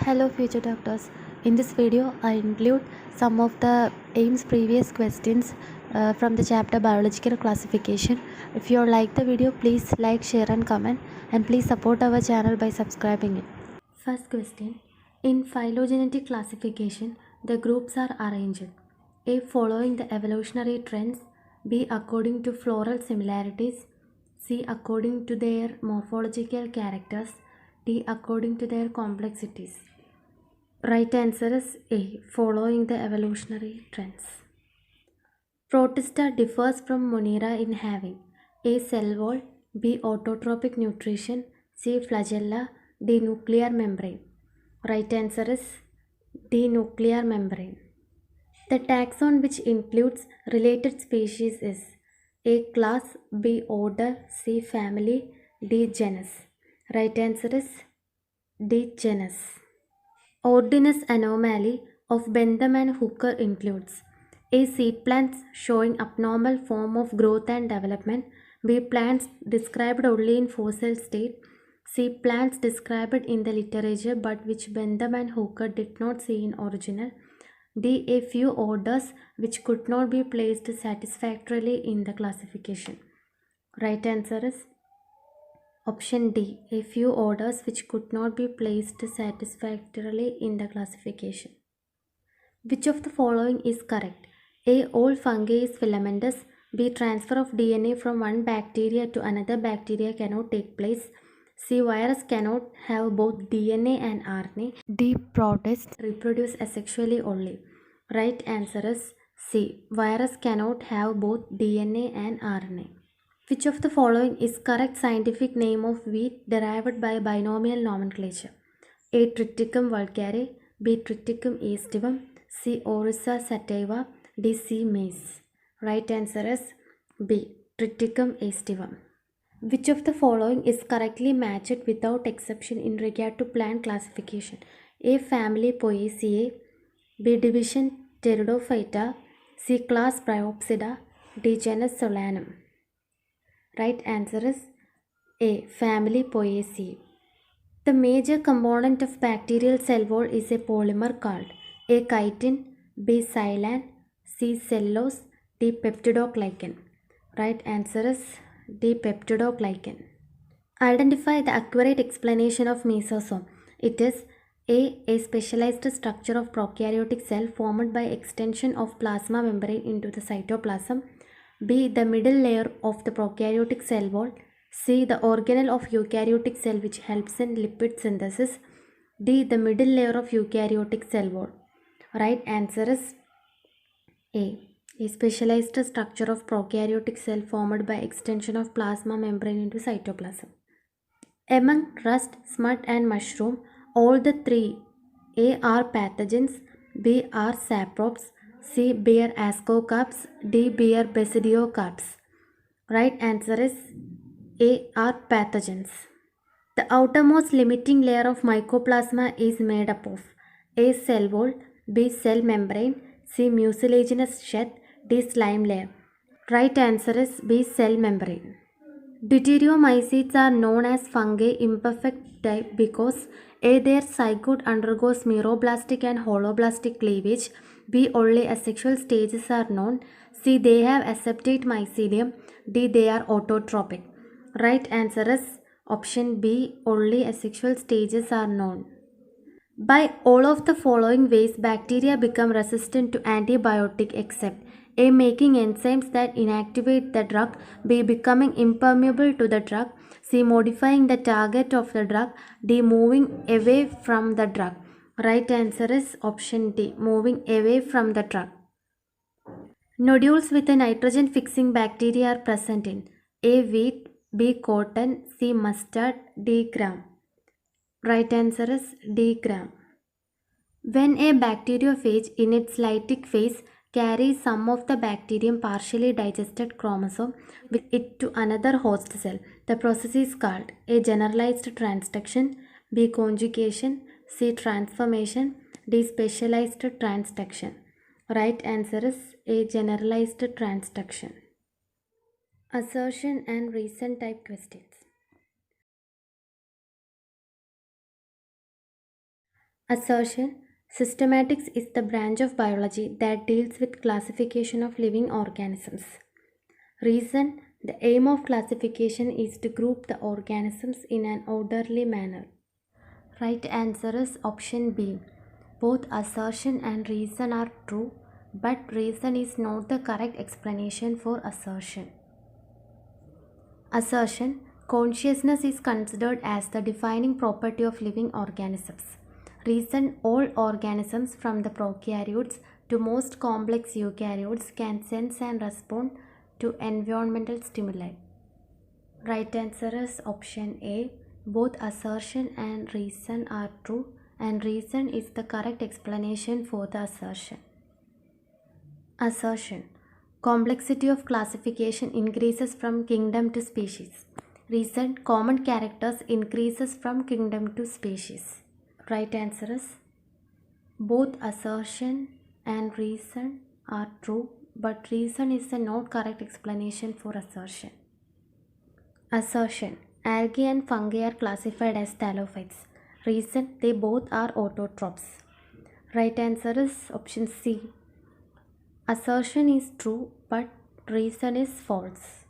Hello future doctors. In this video I include some of the AIMS previous questions from the chapter biological classification. If you like the video, please like, share and comment, and please support our channel by subscribing it. First question. In phylogenetic classification, the groups are arranged: A. Following the evolutionary trends, B. According to floral similarities, C. According to their morphological characters, D. According to their complexities. Right answer is A. Following the evolutionary trends. Protista differs from Monera in having: A. Cell wall, B. Autotrophic nutrition, C. Flagella, D. Nuclear membrane. Right answer is D. Nuclear membrane. The taxon, which includes related species, is: A. Class, B. Order, C. Family, D. Genus. Right answer is D. Genus. Ordinous anomaly of Bentham and Hooker includes: A. Seed plants showing abnormal form of growth and development, B. Plants described only in fossil state, C. Plants described in the literature but which Bentham and Hooker did not see in original, D. A few orders which could not be placed satisfactorily in the classification. Right answer is option D. A few orders which could not be placed satisfactorily in the classification. Which of the following is correct? A. All fungi is filamentous. B. Transfer of DNA from one bacteria to another bacteria cannot take place. C. Virus cannot have both DNA and RNA. D. Protists reproduce asexually only. Right answer is C. Virus cannot have both DNA and RNA. Which of the following is correct scientific name of wheat derived by binomial nomenclature? A. Triticum vulgare, B. Triticum aestivum, C. Oryza sativa, D. C. maize. Right answer is B. Triticum aestivum. Which of the following is correctly matched without exception in regard to plant classification? A. Family Poaceae, B. Division Pteridophyta, C. Class Bryopsida, D. Genus Solanum. Right answer is A. Family Poaceae. The major component of bacterial cell wall is a polymer called: A. Chitin, B. Xylan, C. Cellulose, D. Peptidoglycan. Right answer is D. Peptidoglycan. Identify the accurate explanation of mesosome. It is: A specialized structure of prokaryotic cell formed by extension of plasma membrane into the cytoplasm. B. The middle layer of the prokaryotic cell wall. C. The organelle of eukaryotic cell which helps in lipid synthesis. D. The middle layer of eukaryotic cell wall. Right answer is A specialized structure of prokaryotic cell formed by extension of plasma membrane into cytoplasm. Among rust, smut and mushroom, all the three: A. are pathogens, B. are saprops, C. bear ascocarps, D. bear basidiocarps. Right answer is A. are pathogens. The outermost limiting layer of mycoplasma is made up of: A. cell wall, B. cell membrane, C. mucilaginous sheath, D. slime layer. Right answer is B. cell membrane. Deuteriomycetes are known as fungi imperfect type because: A. their zygote undergoes meroblastic and holoblastic cleavage, B. only asexual stages are known, C. they have aseptate mycelium, D. they are autotrophic. Right answer is option B. Only asexual stages are known. By all of the following ways, bacteria become resistant to antibiotic except: A. making enzymes that inactivate the drug, B. becoming impermeable to the drug, C. modifying the target of the drug, D. moving away from the drug. Right answer is option D. Moving away from the drug. Nodules with a nitrogen fixing bacteria are present in: A. wheat, B. cotton, C. mustard, D. gram. Right answer is D. gram. When a bacteriophage in its lytic phase carries some of the bacterium partially digested chromosome with it to another host cell, the process is called: A. generalized transduction, B. conjugation, C. transformation, D. specialized transduction. Right answer is A. generalized transduction. Assertion and reason type questions. Assertion. Systematics is the branch of biology that deals with classification of living organisms. Reason. The aim of classification is to group the organisms in an orderly manner. Right answer is option B. Both assertion and reason are true, but reason is not the correct explanation for assertion. Assertion. Consciousness is considered as the defining property of living organisms. Reason. All organisms from the prokaryotes to most complex eukaryotes can sense and respond to environmental stimuli. Right answer is option A. Both assertion and reason are true, and reason is the correct explanation for the assertion. Assertion. Complexity of classification increases from kingdom to species. Reason. Common characters increases from kingdom to species. Right answer is both assertion and reason are true, but reason is the not correct explanation for assertion. Assertion. Algae and fungi are classified as thallophytes. Reason. They both are autotrophs. Right answer is option C. Assertion is true, but reason is false.